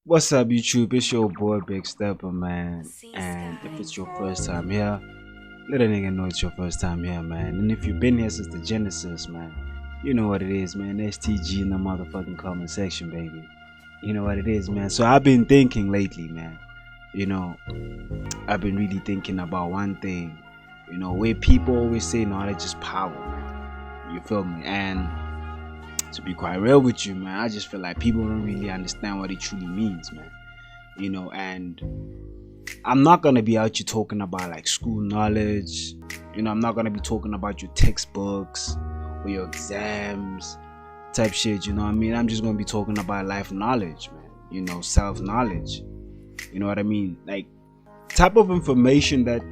What's up, YouTube? It's your boy Big Stepper, man. See And if it's your first skies. time here, let a nigga know it's your first time here, man. And if you've been here since the Genesis, man, you know what it is, man. STG in the motherfucking comment section, baby. You know what it is, man. So I've been thinking lately, man. You know, I've been really thinking about one thing. You know, where people always say knowledge is power, man. You feel me? And to be quite real with you, man, I just feel like people don't really understand what it truly means, man. You know, and I'm not gonna be out you talking about like school knowledge. You know, I'm not gonna be talking about your textbooks or your exams type shit. You know what I mean? I'm just gonna be talking about life knowledge, man. You know, self knowledge. You know what I mean? Like type of information that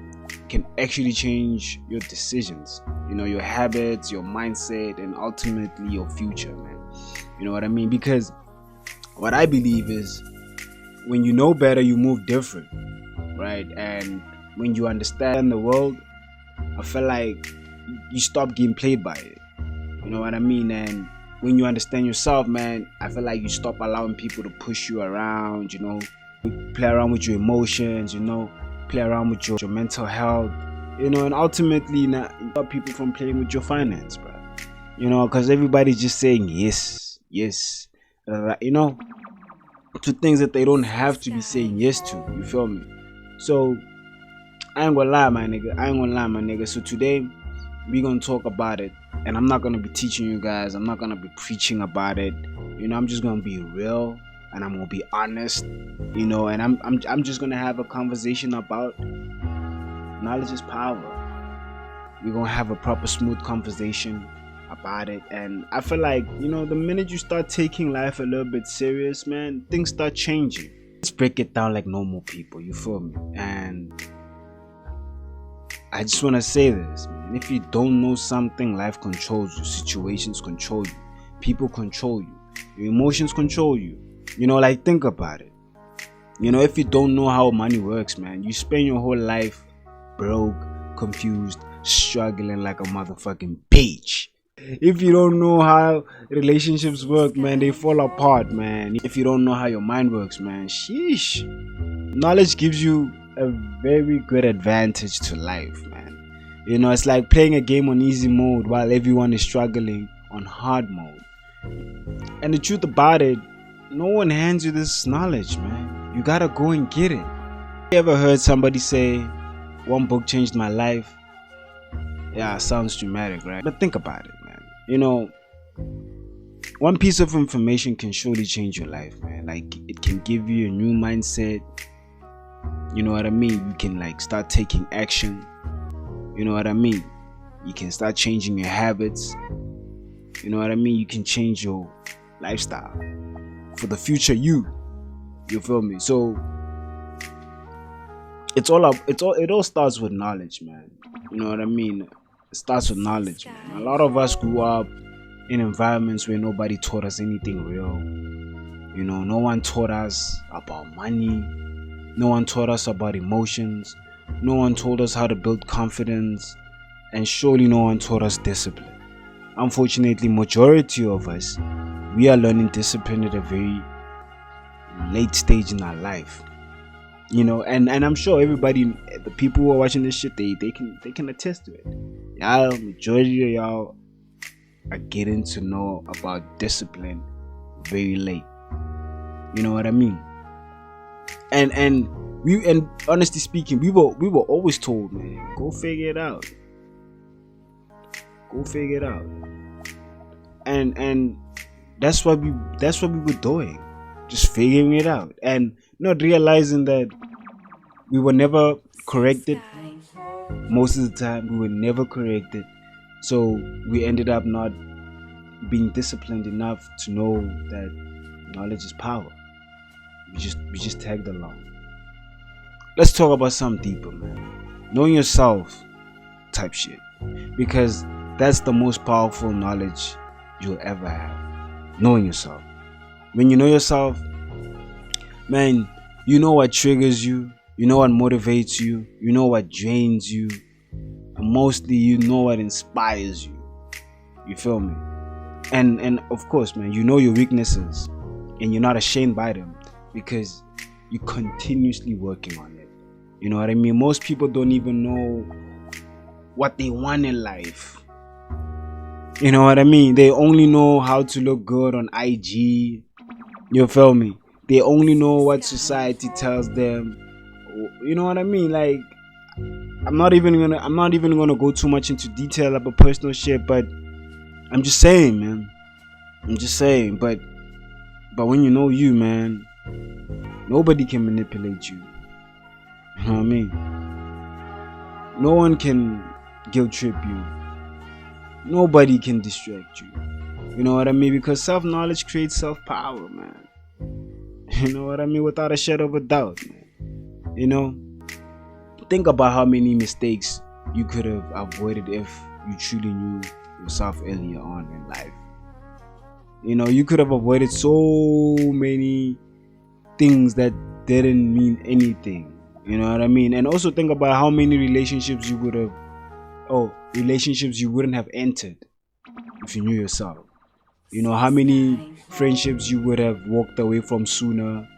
can actually change your decisions. You know, your habits, your mindset, and ultimately your future, man. You know what I mean? Because what I believe is when you know better, you move different, right? And when you understand the world, I feel like you stop getting played by it. You know what I mean? And when you understand yourself, man, I feel like you stop allowing people to push you around, you know, play around with your emotions, you know, play around with your mental health, you know, and ultimately not stop people from playing with your finance, bro. You know, because everybody's just saying yes, yes, you know, to things that they don't have to be saying yes to. You feel me? So I ain't gonna lie, my nigga. I ain't gonna lie, my nigga. So today we gonna talk about it, and I'm not gonna be teaching you guys. I'm not gonna be preaching about it. You know, I'm just gonna be real and I'm gonna be honest. You know, and I'm just gonna have a conversation about knowledge is power. We're gonna have a proper smooth conversation about it. And I feel like, you know, the minute you start taking life a little bit serious, man, things start changing. Let's break it down like normal people, you feel me? And I just want to say this, man. If you don't know something, life controls you, situations control you, people control you, your emotions control you. You know, like think about it. You know, if you don't know how money works, man, you spend your whole life broke, confused, struggling like a motherfucking bitch. If you don't know how relationships work, man, they fall apart, man. If you don't know how your mind works, man, sheesh. Knowledge gives you a very good advantage to life, man. You know, it's like playing a game on easy mode while everyone is struggling on hard mode. And the truth about it, no one hands you this knowledge, man. You gotta go and get it. You ever heard somebody say, one book changed my life? Yeah, it sounds dramatic, right? But think about it, man. You know, one piece of information can surely change your life, man. Like, it can give you a new mindset. You know what I mean? You can like start taking action. You know what I mean? You can start changing your habits. You know what I mean? You can change your lifestyle for the future you. You feel me? So it all starts with knowledge, man. You know what I mean? It starts with knowledge, man. A lot of us grew up in environments where nobody taught us anything real. You know, no one taught us about money. No one taught us about emotions. No one told us how to build confidence. And surely no one taught us discipline. Unfortunately, majority of us, we are learning discipline at a very late stage in our life. You know, and I'm sure everybody, the people who are watching this shit, they can attest to it. Y'all, majority of y'all are getting to know about discipline very late. You know what I mean? And honestly speaking, we were always told, man, go figure it out. Go figure it out. And that's what we were doing. Just figuring it out. And not realizing that we were never corrected. Most of the time we were never corrected. So we ended up not being disciplined enough to know that knowledge is power. We just tagged along. Let's talk about something deeper, man. Knowing yourself type shit. Because that's the most powerful knowledge you'll ever have. Knowing yourself. When you know yourself, man, you know what triggers you, you know what motivates you, you know what drains you, and mostly you know what inspires you. You feel me? And of course, man, you know your weaknesses and you're not ashamed by them. because you're continuously working on it. You know what I mean? Most people don't even know what they want in life. You know what I mean? They only know how to look good on IG. You feel me? They only know what society tells them. You know what I mean? Like, I'm not even gonna go too much into detail about personal shit, but I'm just saying, man. I'm just saying, but when you know you, man, nobody can manipulate you. You know what I mean? No one can guilt trip you. Nobody can distract you. You know what I mean? Because self-knowledge creates self-power, man. You know what I mean? Without a shadow of a doubt, man. You know? Think about how many mistakes you could have avoided if you truly knew yourself earlier on in life. You know, you could have avoided so many things that didn't mean anything. You know what I mean? And also think about how many relationships you wouldn't have entered if you knew yourself. You know, how many friendships you would have walked away from sooner.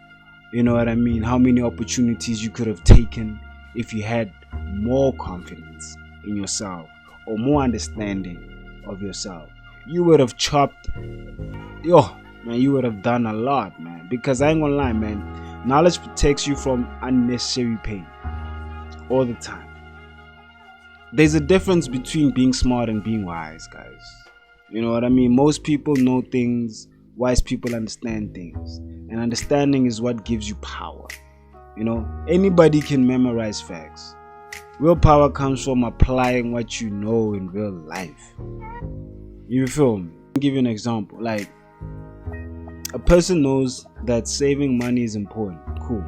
You know what I mean? How many opportunities you could have taken if you had more confidence in yourself or more understanding of yourself. You would have chopped, you would have done a lot, man. Because I ain't gonna lie, man, knowledge protects you from unnecessary pain all the time. There's a difference between being smart and being wise, guys. You know what I mean? Most people know things, wise people understand things, and understanding is what gives you power. You know, anybody can memorize facts. Real power comes from applying what you know in real life. You feel me? I'll give you an example. Like, a person knows that saving money is important, cool.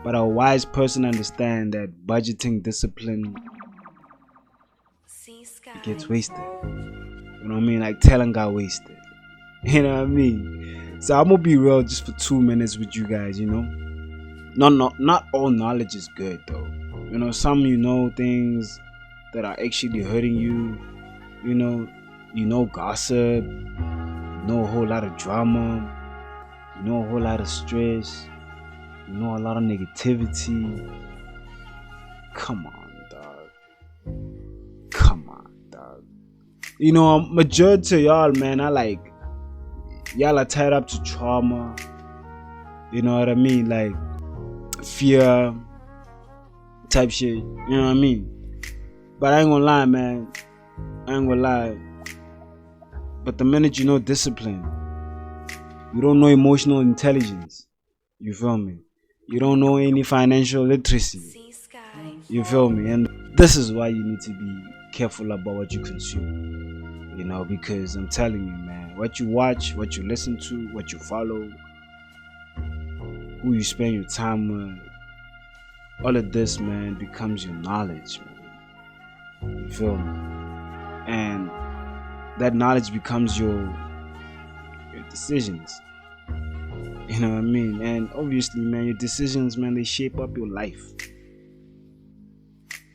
But a wise person understands that budgeting discipline gets wasted. You know what I mean? Like, talent got wasted. You know what I mean? So I'm gonna be real just for 2 minutes with you guys, you know? Not all knowledge is good though. You know, some things that are actually hurting you. You know gossip, you know a whole lot of drama, you know a whole lot of stress, you know a lot of negativity. Come on, dog. Come on, dog. You know, majority of y'all, man, y'all are tied up to trauma. You know what I mean? Like, fear type shit. You know what I mean? But I ain't gonna lie, man. But the minute you know discipline, you don't know emotional intelligence. You feel me? You don't know any financial literacy. You feel me? And this is why you need to be careful about what you consume. You know, because I'm telling you, man, what you watch, what you listen to, what you follow, who you spend your time with, all of this, man, becomes your knowledge, man. You feel me? And that knowledge becomes your decisions. You know what I mean? And obviously, man, your decisions, man, they shape up your life.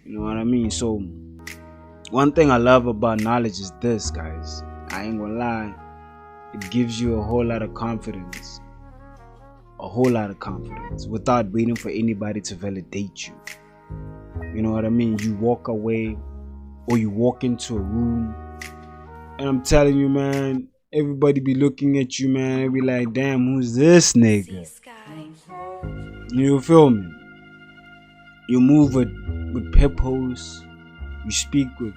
You know what I mean? So one thing I love about knowledge is this, guys. I ain't gonna lie. It gives you a whole lot of confidence. A whole lot of confidence without waiting for anybody to validate you. You know what I mean? You walk away or you walk into a room and I'm telling you, man, everybody be looking at you, man, and be like, damn, who's this nigga? You feel me? You move with purpose. You speak with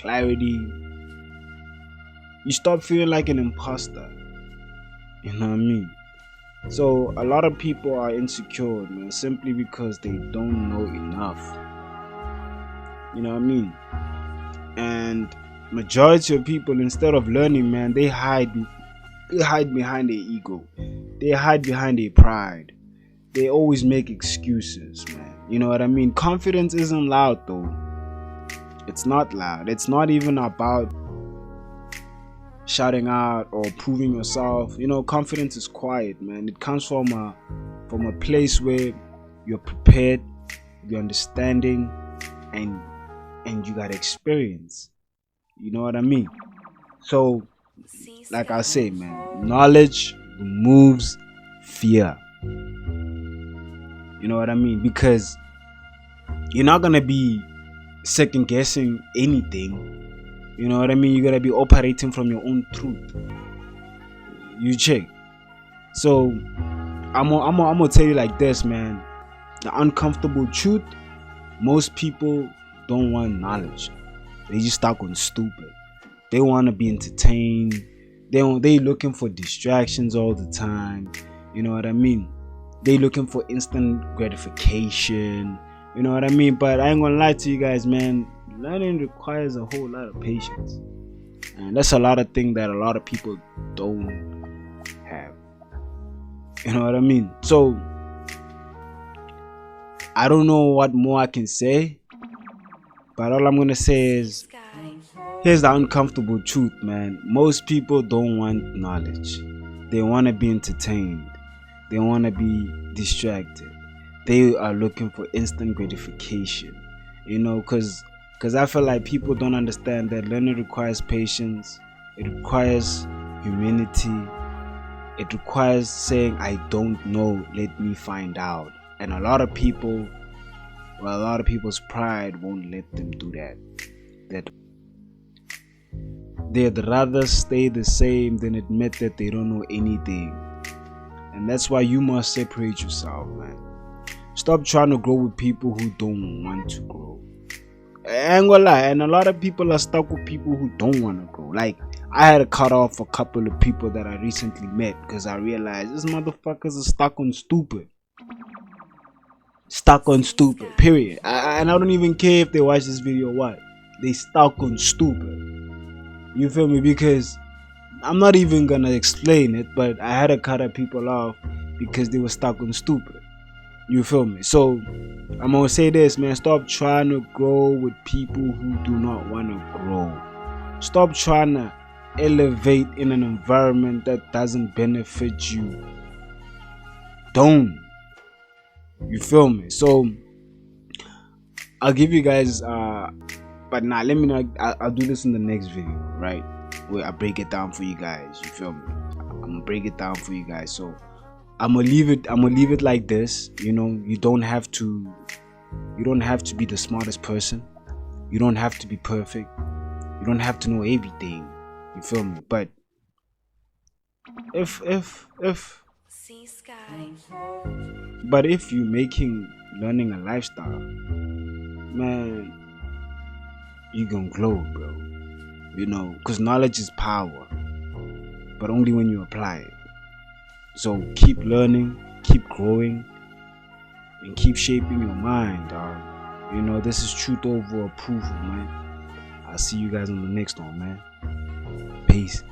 clarity. You stop feeling like an imposter. You know what I mean? So a lot of people are insecure, man, simply because they don't know enough. You know what I mean? And majority of people, instead of learning, man, they hide behind their ego. They hide behind their pride. They always make excuses, man. You know what I mean? Confidence isn't loud though. It's not loud. It's not even about shouting out or proving yourself. You know, confidence is quiet, man. It comes from a place where you're prepared, you're understanding, and you got experience. You know what I mean? So, like I say, man, knowledge removes fear. You know what I mean? Because you're not gonna be second guessing anything. You know what I mean? You gotta be operating from your own truth. You check. So I'm gonna tell you like this, man. The uncomfortable truth: most people don't want knowledge. They just stuck on stupid. They want to be entertained. They looking for distractions all the time. You know what I mean? They looking for instant gratification. You know what I mean? But I ain't gonna lie to you guys, man. Learning requires a whole lot of patience, and that's a lot of things that a lot of people don't have. You know what I mean? So I don't know what more I can say, but all I'm gonna say is, here's the uncomfortable truth, man. Most people don't want knowledge. They want to be entertained. They want to be distracted. They are looking for instant gratification. You know, because I feel like people don't understand that learning requires patience. It requires humility. It requires saying, I don't know, let me find out. And a lot of people's pride won't let them do that. They'd rather stay the same than admit that they don't know anything. And that's why you must separate yourself, man. Stop trying to grow with people who don't want to grow. I ain't gonna lie, and a lot of people are stuck with people who don't want to grow. Like, I had to cut off a couple of people that I recently met because I realized these motherfuckers are stuck on stupid. Stuck on stupid, period. And I don't even care if they watch this video or what. They stuck on stupid. You feel me? Because I'm not even gonna explain it, but I had to cut people off because they were stuck on stupid. You feel me? So I'm gonna say this, man. Stop trying to grow with people who do not want to grow. Stop trying to elevate in an environment that doesn't benefit you. Don't. You feel me? So I'll give you guys but now let me know. I'll do this in the next video, right? Where I break it down for you guys. You feel me? I'm gonna break it down for you guys. So I'm gonna leave it like this. You know, you don't have to be the smartest person. You don't have to be perfect. You don't have to know everything. You feel me? But if you're making learning a lifestyle, man, you gonna glow, bro. You know, because knowledge is power, but only when you apply it. So keep learning, keep growing, and keep shaping your mind, dog. You know, this is truth over approval, man. I'll see you guys on the next one, man. Peace.